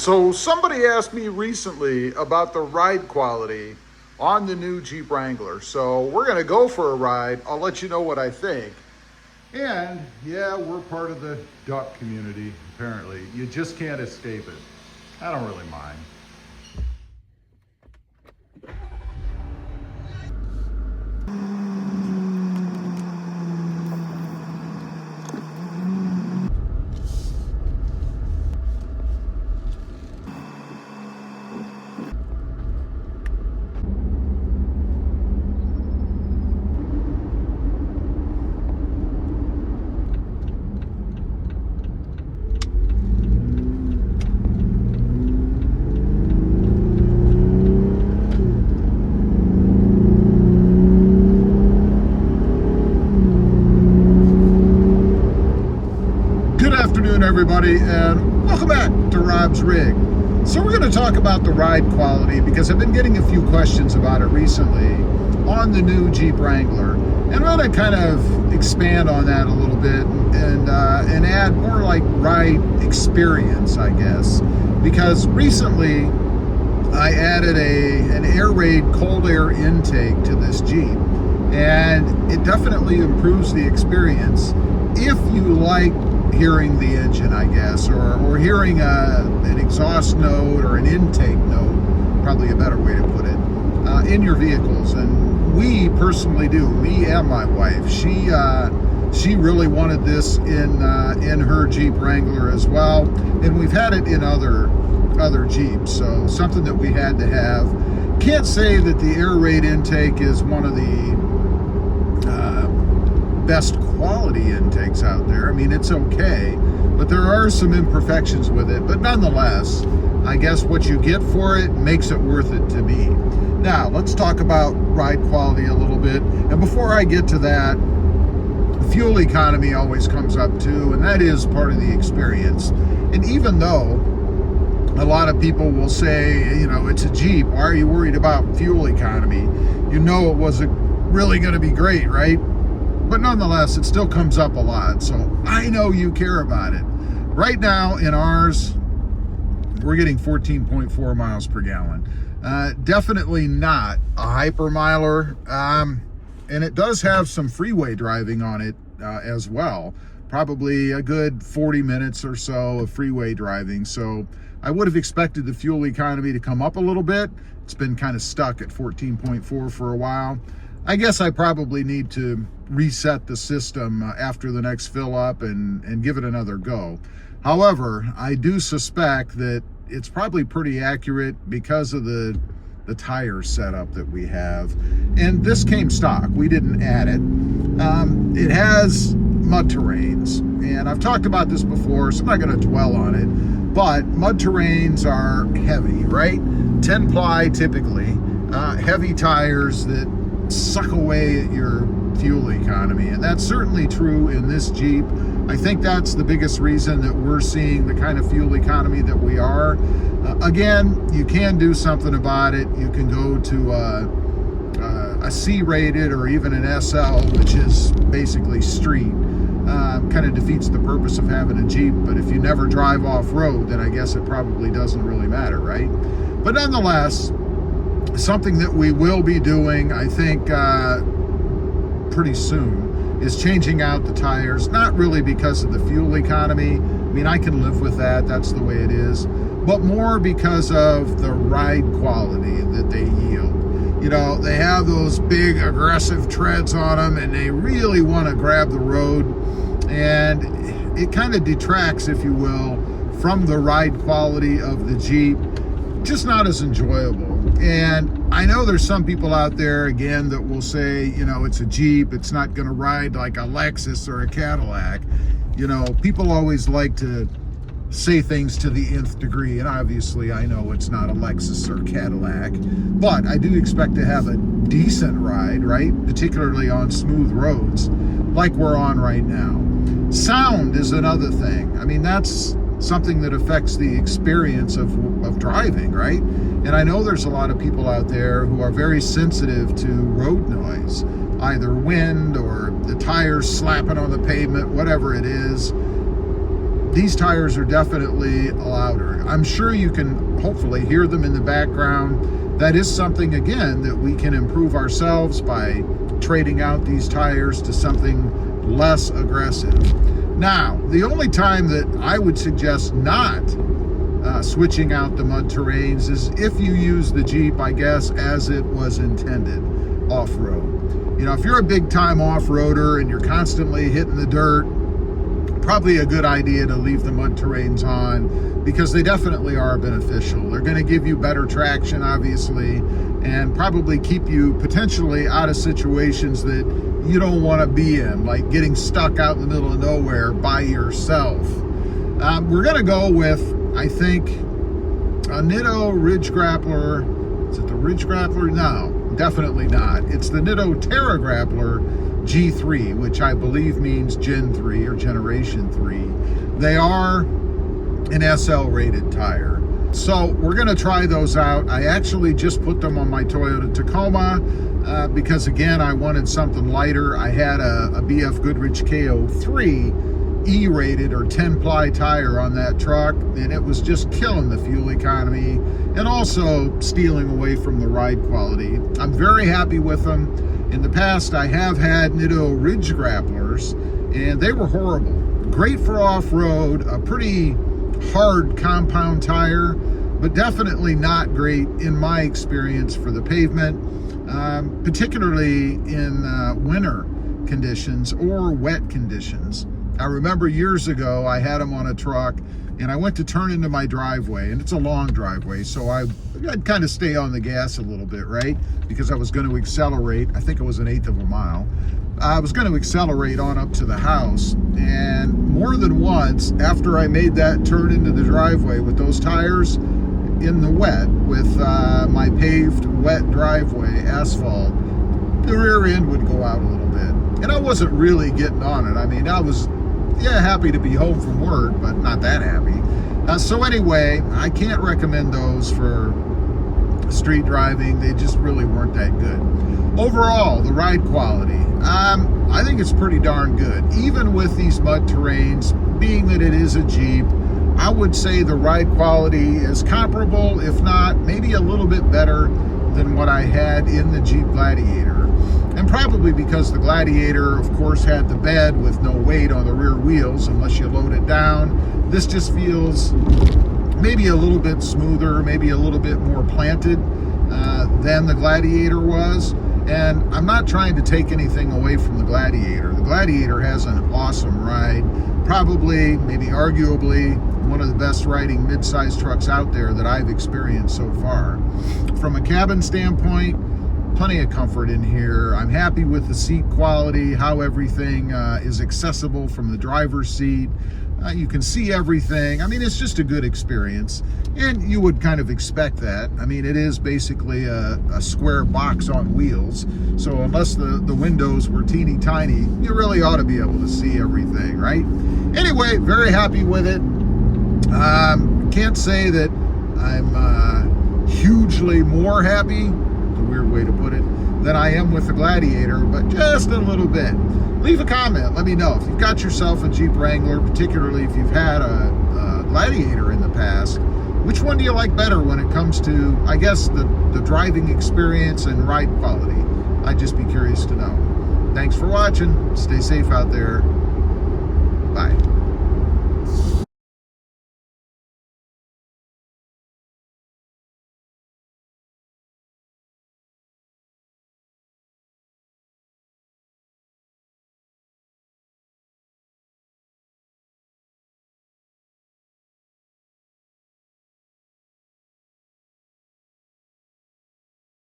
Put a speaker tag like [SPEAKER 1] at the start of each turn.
[SPEAKER 1] So somebody asked me recently about the ride quality on the new Jeep Wrangler. So we're gonna go for a ride. I'll let you know what I think. And yeah, we're part of the duck community, apparently. You just can't escape it. I don't really mind. Good afternoon, everybody, and welcome back to Rob's Rig. So we're going to talk about the ride quality because I've been getting a few questions about it recently on the new Jeep Wrangler, and I'm going to kind of expand on that a little bit and add more like ride experience, I guess, because recently I added an air raid cold air intake to this Jeep, and it definitely improves the experience if you like hearing the engine, I guess, or hearing an exhaust note or an intake note, probably a better way to put it, in your vehicles. And we personally do, me and my wife. She really wanted this in her Jeep Wrangler as well, and we've had it in other Jeeps, so something that we had to have. Can't say that the air raid intake is one of the best quality intakes out there. I mean, it's okay, but there are some imperfections with it. But nonetheless, I guess what you get for it makes it worth it to me. Now, let's talk about ride quality a little bit. And before I get to that, fuel economy always comes up too, and that is part of the experience. And even though a lot of people will say, you know, it's a Jeep, why are you worried about fuel economy? You know it wasn't really going to be great, right? But nonetheless, it still comes up a lot, so I know you care about it. Right now in ours, we're getting 14.4 miles per gallon. Definitely not a hyper miler, and it does have some freeway driving on it as well. Probably a good 40 minutes or so of freeway driving, so I would have expected the fuel economy to come up a little bit. It's been kind of stuck at 14.4 for a while. I guess I probably need to reset the system after the next fill up and give it another go. However, I do suspect that it's probably pretty accurate because of the tire setup that we have. And this came stock, we didn't add it. It has mud terrains, and I've talked about this before, so I'm not gonna dwell on it, but mud terrains are heavy, right? 10 ply typically, heavy tires that suck away at your fuel economy, and that's certainly true in this Jeep. I think that's the biggest reason that we're seeing the kind of fuel economy that we are. Again, you can do something about it. You can go to a C-rated or even an SL, which is basically street. Kind of defeats the purpose of having a Jeep, but if you never drive off-road, then I guess it probably doesn't really matter, right? But nonetheless, something that we will be doing, I think, pretty soon, is changing out the tires. Not really because of the fuel economy. I mean, I can live with that. That's the way it is. But more because of the ride quality that they yield. You know, they have those big aggressive treads on them, and they really want to grab the road. And it kind of detracts, if you will, from the ride quality of the Jeep. Just not as enjoyable. And I know there's some people out there, again, that will say, you know, it's a Jeep, it's not going to ride like a Lexus or a Cadillac. You know, people always like to say things to the nth degree, and obviously I know it's not a Lexus or Cadillac, but I do expect to have a decent ride, right? Particularly on smooth roads like we're on right now. Sound is another thing. I mean, that's something that affects the experience of driving, right? And I know there's a lot of people out there who are very sensitive to road noise, either wind or the tires slapping on the pavement, whatever it is. these tires are definitely louder. I'm sure you can hopefully hear them in the background. That is something, again, that we can improve ourselves by trading out these tires to something less aggressive. Now, the only time that I would suggest not switching out the mud terrains is if you use the Jeep, I guess, as it was intended, off-road. You know, if you're a big-time off-roader and you're constantly hitting the dirt, probably a good idea to leave the mud terrains on, because they definitely are beneficial. They're going to give you better traction, obviously, and probably keep you potentially out of situations that you don't want to be in, like getting stuck out in the middle of nowhere by yourself. We're going to go with, I think, a Nitto Ridge Grappler. Is it the Ridge Grappler? No, definitely not. It's the Nitto Terra Grappler G3, which I believe means Gen 3 or Generation 3. They are an SL rated tire. So we're going to try those out. I actually just put them on my Toyota Tacoma because, again, I wanted something lighter. I had a BF Goodrich KO3 E-rated or 10-ply tire on that truck, and it was just killing the fuel economy and also stealing away from the ride quality. I'm very happy with them. In the past, I have had Nitto Ridge Grapplers, and they were horrible. Great for off-road, a pretty hard compound tire, but definitely not great in my experience for the pavement, particularly in winter conditions or wet conditions. I remember years ago, I had them on a truck, and I went to turn into my driveway, and it's a long driveway, so I'd kind of stay on the gas a little bit, right? Because I was going to accelerate. I think it was 1/8 of a mile. I was going to accelerate on up to the house, and more than once, after I made that turn into the driveway with those tires in the wet, with my paved wet driveway, asphalt, the rear end would go out a little bit. And I wasn't really getting on it. I mean, I was happy to be home from work, but not that happy. So anyway, I can't recommend those for street driving. They just really weren't that good. Overall, the ride quality, I think it's pretty darn good. Even with these mud terrains, being that it is a Jeep, I would say the ride quality is comparable, if not maybe a little bit better than what I had in the Jeep Gladiator. And probably because the Gladiator, of course, had the bed with no weight on the rear wheels unless you load it down. This just feels maybe a little bit smoother, maybe a little bit more planted than the Gladiator was. And I'm not trying to take anything away from the Gladiator. The Gladiator has an awesome ride. Probably, maybe arguably, one of the best riding mid-size trucks out there that I've experienced so far. From a cabin standpoint, plenty of comfort in here. I'm happy with the seat quality, how everything is accessible from the driver's seat. You can see everything. I mean, it's just a good experience, and you would kind of expect that. I mean, it is basically a square box on wheels, so unless the windows were teeny tiny, you really ought to be able to see everything, right? Anyway, very happy with it. Can't say that I'm hugely more happy, a weird way to put it, than I am with the Gladiator, but just a little bit. Leave a comment, let me know. If you've got yourself a Jeep Wrangler, particularly if you've had a Gladiator in the past, which one do you like better when it comes to, I guess, the driving experience and ride quality? I'd just be curious to know. Thanks for watching. Stay safe out there. Bye.